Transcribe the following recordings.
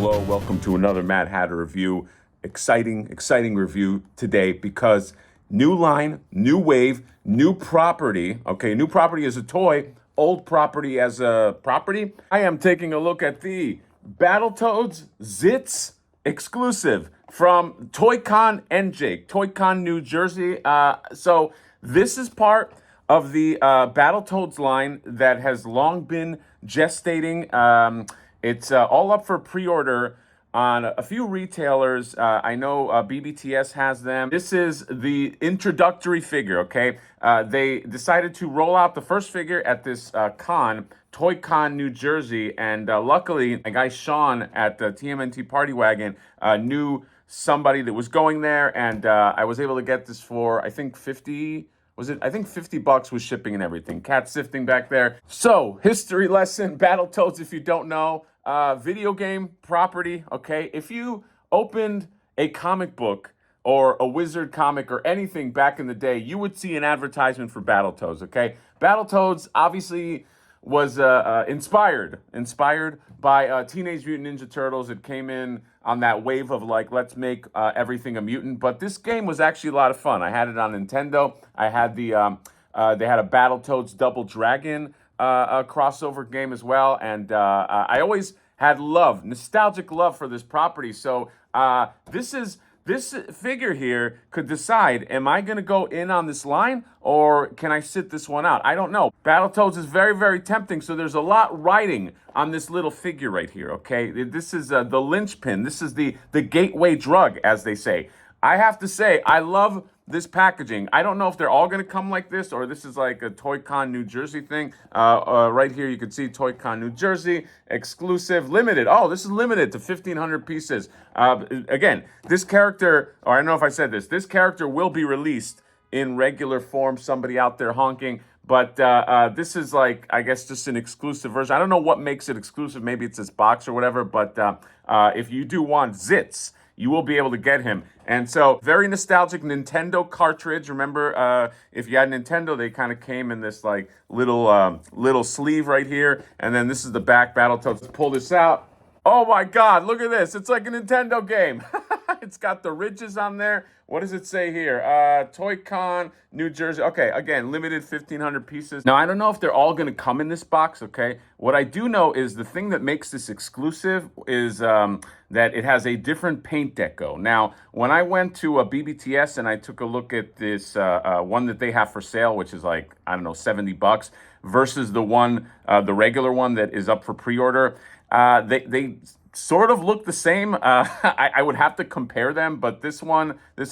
hello. Welcome to another Mad Hatter review. Exciting review today because new line, new wave, new property. Okay, new property as a toy, old property as a property. I am taking a look at the Battletoads ZITZ exclusive from toyconNJ, Toy-Con, New Jersey. So this is part of the Battletoads line that has long been gestating. It's all up for pre-order on a few retailers. I know BBTS has them. This is the introductory figure, okay? They decided to roll out the first figure at this con, Toy-Con, New Jersey, and luckily, my guy Sean at the TMNT Party Wagon knew somebody that was going there, and I was able to get this for, I think, 50... I think $50 was shipping and everything. Cat sifting back there. So, history lesson, Battletoads, if you don't know, video game property, okay? If you opened a comic book or a Wizard comic or anything back in the day, you would see an advertisement for Battletoads, okay? Battletoads obviously was inspired by Teenage Mutant Ninja Turtles. It came in on that wave of like, let's make everything a mutant. But this game was actually a lot of fun. I had it on Nintendo. I had the, they had a Battletoads Double Dragon crossover game as well. And I always had nostalgic love for this property. So this figure here could decide, am I going to go in on this line or can I sit this one out? I don't know. Battletoads is very tempting, so there's a lot riding on this little figure right here, okay? This is the linchpin. This is the gateway drug, as they say. I have to say, I love this packaging. I don't know if they're all going to come like this or this is like a Toy-Con New Jersey thing. Right here you can see Toy-Con New Jersey, exclusive, limited. Oh, this is limited to 1,500 pieces. Again, this character, or I don't know if I said this character will be released in regular form. Somebody out there honking. But this is like, I guess, just an exclusive version. I don't know what makes it exclusive. Maybe it's this box or whatever. But if you do want ZITZ, you will be able to get him. And so, very nostalgic Nintendo cartridge. Remember, if you had Nintendo, they kind of came in this like little sleeve right here. And then this is the back Battletoads. Let's pull this out. Oh my God, look at this. It's like a Nintendo game. It's got the ridges on there. What does it say here? Toy-Con, New Jersey. Okay, again, limited 1,500 pieces. Now, I don't know if they're all going to come in this box, okay? What I do know is the thing that makes this exclusive is that it has a different paint deco. Now, when I went to a BBTS and I took a look at this one that they have for sale, which is like, I don't know, $70, versus the one, the regular one that is up for pre-order, they sort of look the same. I would have to compare them, but this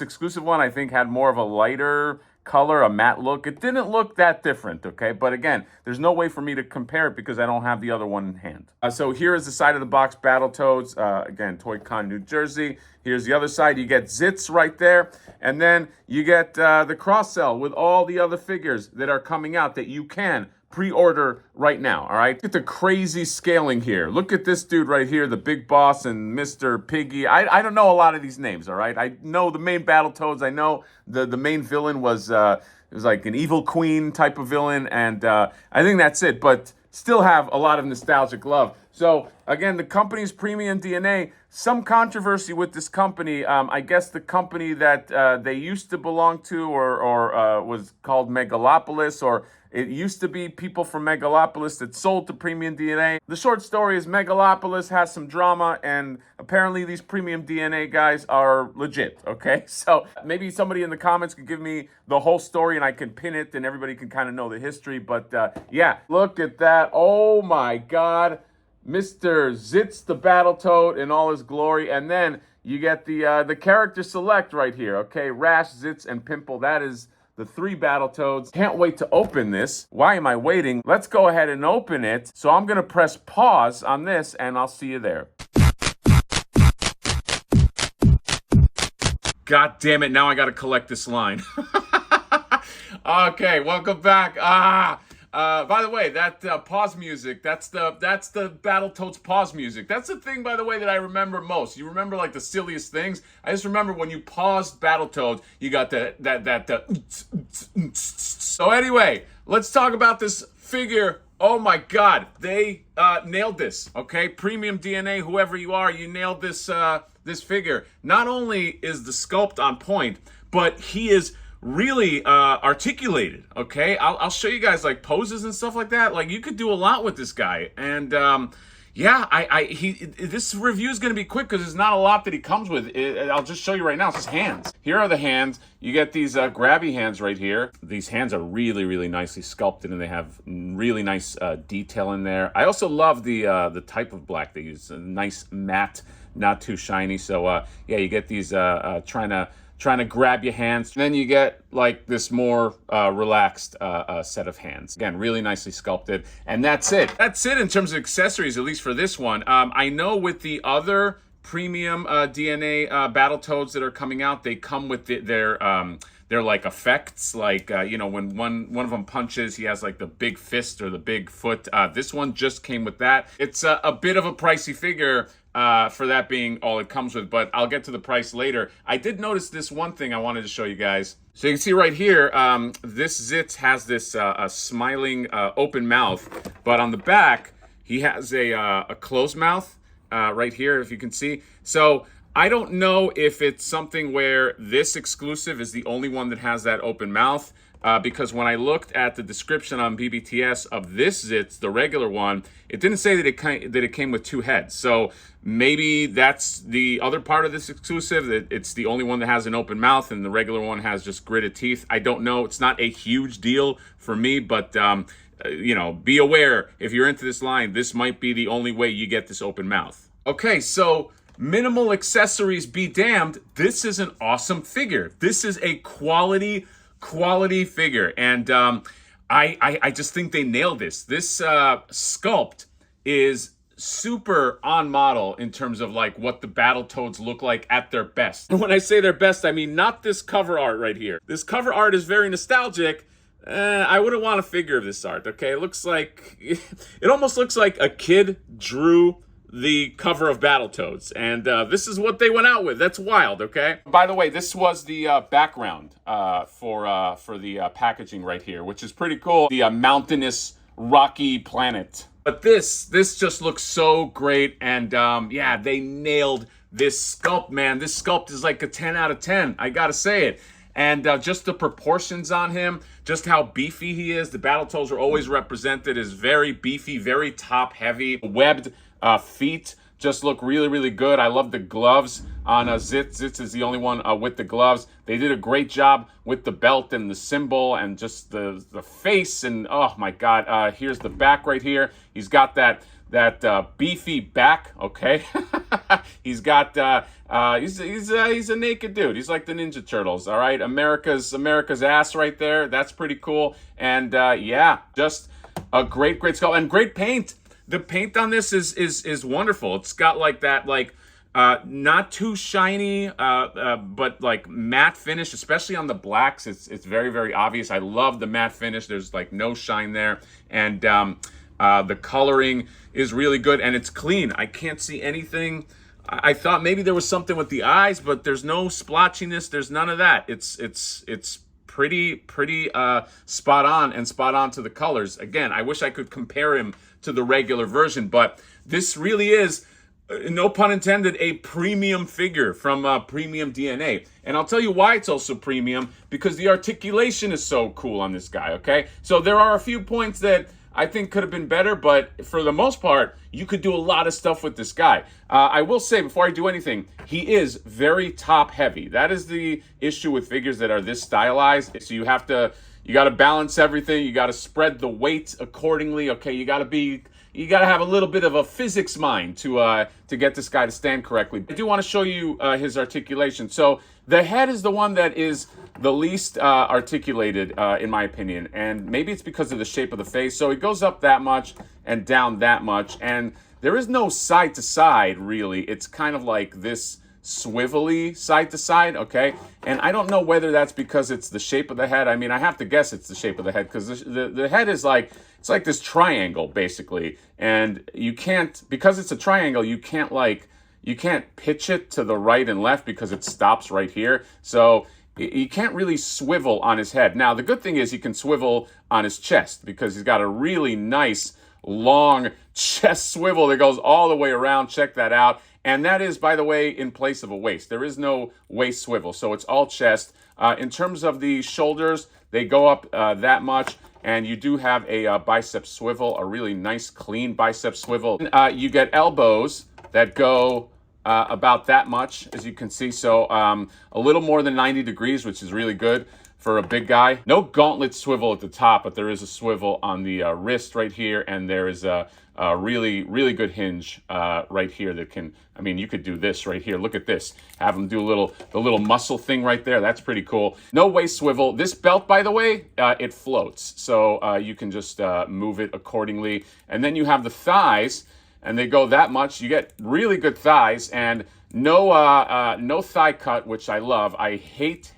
exclusive one, I think had more of a lighter color, a matte look. It didn't look that different, okay? But again, there's no way for me to compare it because I don't have the other one in hand. So here is the side of the box, Battletoads. Again, Toy-Con, New Jersey. Here's the other side. You get ZITZ right there. And then you get the cross-sell with all the other figures that are coming out that you can pre-order right now, all right? Look at the crazy scaling here. Look at this dude right here, the Big Boss and Mr. Piggy. I don't know a lot of these names, all right? I know the main Battletoads. I know the main villain was, it was like an evil queen type of villain, and I think that's it, but still have a lot of nostalgic love. So, again, the company's premium DNA, some controversy with this company. I guess the company that they used to belong to or was called Megalopolis, or it used to be people from Megalopolis that sold to Premium DNA. The short story is Megalopolis has some drama, and apparently these Premium DNA guys are legit, okay? So maybe somebody in the comments could give me the whole story and I can pin it and everybody can kind of know the history. But yeah, look at that. Oh my God. Mr. ZITZ the Battletoad in all his glory. And then you get the character select right here, okay? Rash, ZITZ, and Pimple. That is the 3 Battletoads. Can't wait to open this. Why am I waiting? Let's go ahead and open it. So I'm going to press pause on this, and I'll see you there. God damn it, now I got to collect this line. Okay, welcome back. By the way, that pause music, that's the Battletoads pause music. That's the thing, by the way, that I remember most. You remember like the silliest things? I just remember when you paused Battletoads, you got that. So anyway, let's talk about this figure Oh my God, they nailed this. Okay, Premium DNA, whoever you are, you nailed this this figure. Not only is the sculpt on point, but he is really articulated. Okay, I'll show you guys like poses and stuff like that. Like you could do a lot with this guy, and yeah, this review is going to be quick because there's not a lot that he comes with. I'll just show you right now. It's his hands. Here are the hands. You get these grabby hands right here. These hands are really, really nicely sculpted, and they have really nice detail in there. I also love the type of black they use. A nice matte, not too shiny. So yeah, you get these trying to grab your hands. And then you get like this more relaxed set of hands. Again, really nicely sculpted. And that's it. That's it in terms of accessories, at least for this one. I know with the other premium DNA Battletoads that are coming out, they come with their like effects, like you know, when one of them punches, he has like the big fist or the big foot. This one just came with that. It's a bit of a pricey figure for that being all it comes with, but I'll get to the price later. I did notice this one thing I wanted to show you guys. So you can see right here, this ZITZ has this smiling open mouth, but on the back he has a closed mouth right here, if you can see. So I don't know if it's something where this exclusive is the only one that has that open mouth, because when I looked at the description on BBTS of this ZITZ, the regular one, it didn't say that it came with two heads. So maybe that's the other part of this exclusive, that it's the only one that has an open mouth and the regular one has just gritted teeth. I don't know. It's not a huge deal for me, but you know, be aware if you're into this line, this might be the only way you get this open mouth. Okay, so minimal accessories be damned. This is an awesome figure. This is a quality figure, and I just think they nailed this. This sculpt is super on model in terms of like what the Battletoads look like at their best. And when I say their best, I mean not this cover art right here. This cover art is very nostalgic. I wouldn't want a figure of this art, okay? It looks like, it almost looks like a kid drew the cover of Battletoads, and this is what they went out with. That's wild, okay? By the way, this was the background for the packaging right here, which is pretty cool. The mountainous, rocky planet. But this just looks so great, and yeah, they nailed this sculpt, man. This sculpt is like a 10 out of 10. I gotta say it. And just the proportions on him, just how beefy he is. The Battletoads are always represented as very beefy, very top-heavy. Webbed feet just look really, really good. I love the gloves on ZITZ. ZITZ is the only one with the gloves. They did a great job with the belt and the symbol and just the face. And oh my God, here's the back right here. He's got that beefy back, okay? He's got he's a naked dude. He's like the Ninja Turtles, all right? America's ass right there. That's pretty cool. And yeah, just a great sculpt and great paint. The paint on this is wonderful. It's got like that not too shiny but like matte finish, especially on the blacks. It's very, very obvious. I love the matte finish. There's like no shine there, and the coloring is really good, and it's clean. I can't see anything. I thought maybe there was something with the eyes, but there's no splotchiness. There's none of that. It's pretty spot on to the colors. Again, I wish I could compare him to the regular version, but this really is, no pun intended, a premium figure from Premium DNA. And I'll tell you why it's also premium, because the articulation is so cool on this guy, okay? So there are a few points that I think could have been better, but for the most part, you could do a lot of stuff with this guy. I will say, before I do anything, he is very top heavy. That is the issue with figures that are this stylized. So you got to balance everything. You got to spread the weight accordingly. Okay, you got to have a little bit of a physics mind to get this guy to stand correctly. I do want to show you his articulation. So the head is the one that is the least articulated, in my opinion, and maybe it's because of the shape of the face. So it goes up that much and down that much, and there is no side to side, really. It's kind of like this swivelly side to side, okay? And I don't know whether that's because it's the shape of the head. I mean, I have to guess it's the shape of the head, because the head is like, it's like this triangle, basically. And you can't, because it's a triangle, you can't pitch it to the right and left because it stops right here. So he can't really swivel on his head. Now, the good thing is he can swivel on his chest because he's got a really nice long chest swivel that goes all the way around. Check that out. And that is, by the way, in place of a waist. There is no waist swivel, so it's all chest. In terms of the shoulders, they go up that much, and you do have a bicep swivel, a really nice, clean bicep swivel. You get elbows that go about that much, as you can see. So a little more than 90 degrees, which is really good for a big guy. No gauntlet swivel at the top, but there is a swivel on the wrist right here, and there is a really, really good hinge right here that can, I mean, you could do this right here. Look at this. Have them do the little muscle thing right there. That's pretty cool. No waist swivel. This belt, by the way, it floats. So you can just move it accordingly. And then you have the thighs, and they go that much. You get really good thighs, and no thigh cut, which I love. I hate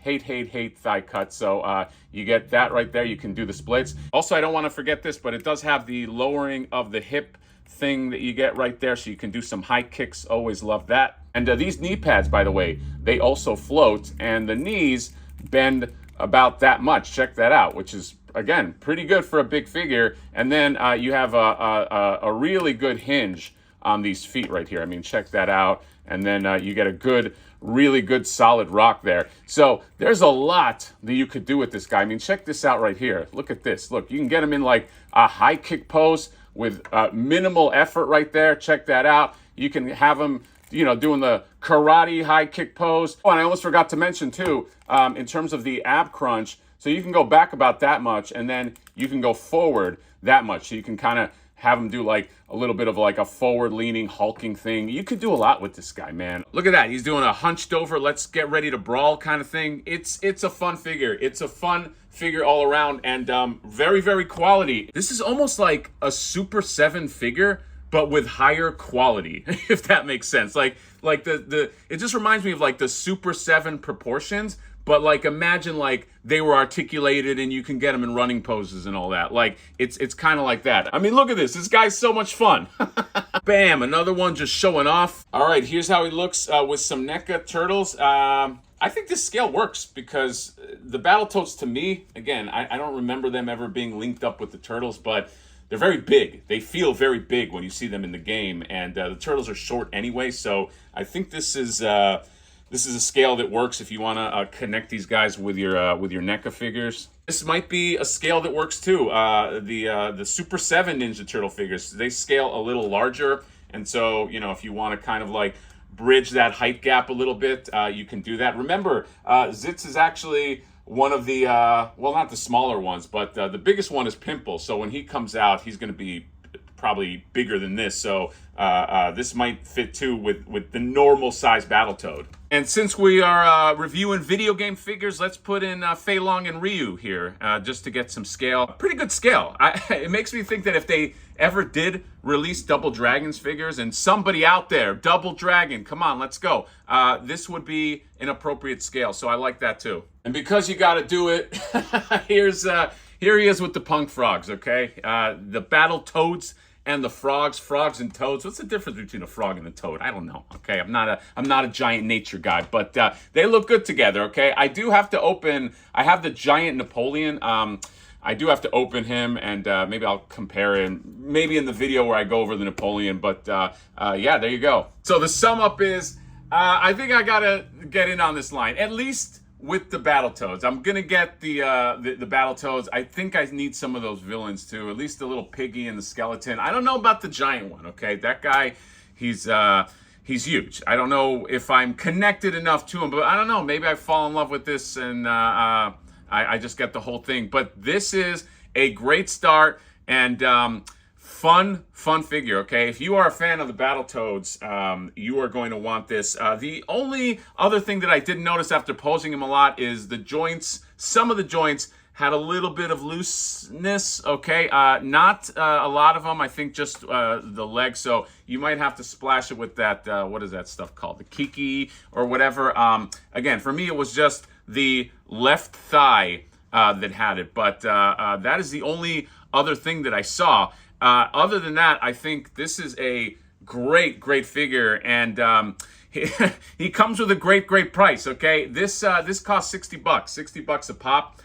thigh cut. So you get that right there. You can do the splits. Also, I don't want to forget this, but it does have the lowering of the hip thing that you get right there, so you can do some high kicks. Always love that. And these knee pads, by the way, they also float, and the knees bend about that much. Check that out, which is, again, pretty good for a big figure. And then you have a really good hinge on these feet right here. I mean, check that out. And then you get a really good solid rock there. So there's a lot that you could do with this guy. I mean, check this out right here. Look at this. Look, you can get him in like a high kick pose with minimal effort right there. Check that out. You can have him, you know, doing the karate high kick pose. Oh, and I almost forgot to mention too, in terms of the ab crunch, so you can go back about that much, and then you can go forward that much. So you can kind of have him do like a little bit of like a forward leaning hulking thing. You could do a lot with this guy, man. Look at that. He's doing a hunched over, let's get ready to brawl kind of thing. It's a fun figure. It's a fun figure all around, and very, very quality. This is almost like a Super 7 figure, but with higher quality, if that makes sense. Like it just reminds me of like the Super 7 proportions, but like imagine like they were articulated and you can get them in running poses and all that. Like it's kind of like that. I mean, look at this. This guy's so much fun. Bam, another one just showing off. All right, here's how he looks with some NECA turtles. I think this scale works because the Battletoads, to me, again, I don't remember them ever being linked up with the turtles, but they're very big. They feel very big when you see them in the game, and the turtles are short anyway. So I think this is a scale that works if you want to connect these guys with your NECA figures. This might be a scale that works too. The Super 7 Ninja Turtle figures, they scale a little larger, and so you know, if you want to kind of like bridge that height gap a little bit, you can do that. Remember, ZITZ is actually one of the well, not the smaller ones, but the biggest one is Pimple. So when he comes out, he's going to be probably bigger than this. So this might fit too with the normal size Battletoad. And since we are reviewing video game figures, let's put in Fei Long and Ryu here just to get some scale. Pretty good scale. It makes me think that if they ever did release Double Dragons figures, and somebody out there, Double Dragon, come on, let's go. This would be an appropriate scale. So I like that too. And because you got to do it, here he is with the Punk Frogs, okay? The Battletoads and the frogs and toads. What's the difference between a frog and a toad? I don't know. Okay, I'm not a giant nature guy, but they look good together. Okay, I do have to open. I have the giant Napoleon. I do have to open him, and maybe I'll compare him. Maybe in the video where I go over the Napoleon. But yeah, there you go. So the sum up is, I think I gotta get in on this line at least with the Battletoads. I'm gonna get the Battletoads. I think I need some of those villains too. At least the little piggy and the skeleton. I don't know about the giant one. Okay, that guy, he's huge. I don't know if I'm connected enough to him, but I don't know. Maybe I fall in love with this and I just get the whole thing. But this is a great start and fun figure, okay? If you are a fan of the Battletoads, you are going to want this. The only other thing that I didn't notice after posing him a lot is the joints. Some of the joints had a little bit of looseness, okay? Not a lot of them. I think just the legs. So you might have to splash it with that, what is that stuff called? The Kiki or whatever. Again, for me, it was just the left thigh that had it. But that is the only other thing that I saw. Other than that, I think this is a great figure. And he comes with a great price. Okay, this costs $60, $60 a pop.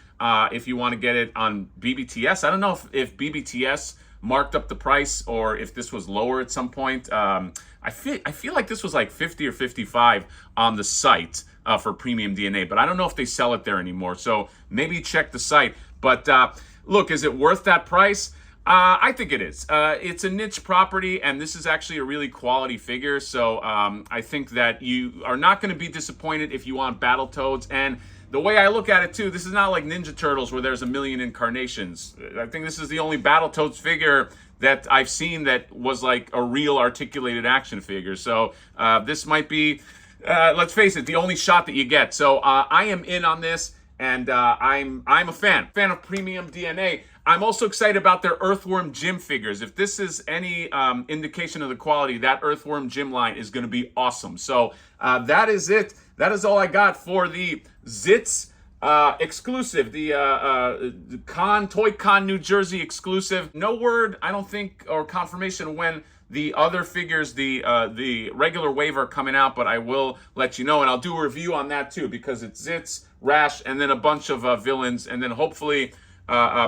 If you want to get it on BBTS, I don't know if BBTS marked up the price or if this was lower at some point. I feel like this was like 50 or 55 on the site for premium DNA, but I don't know if they sell it there anymore. So maybe check the site. But look, is it worth that price? I think it is. It's a niche property, and this is actually a really quality figure. So I think that you are not going to be disappointed if you want Battletoads. And the way I look at it too, this is not like Ninja Turtles where there's a million incarnations. I think this is the only Battletoads figure that I've seen that was like a real articulated action figure. So this might be, let's face it, the only shot that you get. So I am in on this, and I'm a fan of premium DNA. I'm also excited about their Earthworm Jim figures. If this is any indication of the quality, that Earthworm Jim line is going to be awesome. So that is it. That is all I got for the ZITZ exclusive, the toyconNJ New Jersey exclusive. No word, I don't think, or confirmation when the other figures, the regular wave are coming out, but I will let you know, and I'll do a review on that too, because it's ZITZ, Rash, and then a bunch of villains, and then hopefully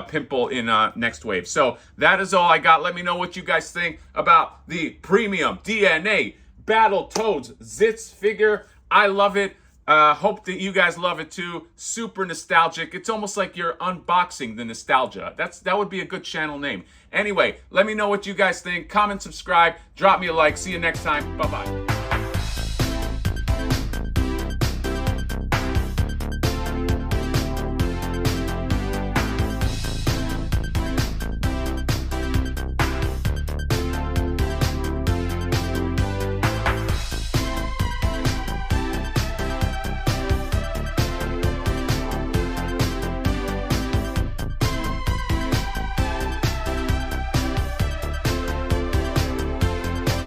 Pimple in next wave. So that is all I got. Let me know what you guys think about the premium DNA Battletoads ZITZ figure. I love it. Hope that you guys love it too. Super nostalgic. It's almost like you're unboxing the nostalgia. That would be a good channel name. Anyway, let me know what you guys think. Comment, subscribe, drop me a like. See you next time. Bye-bye.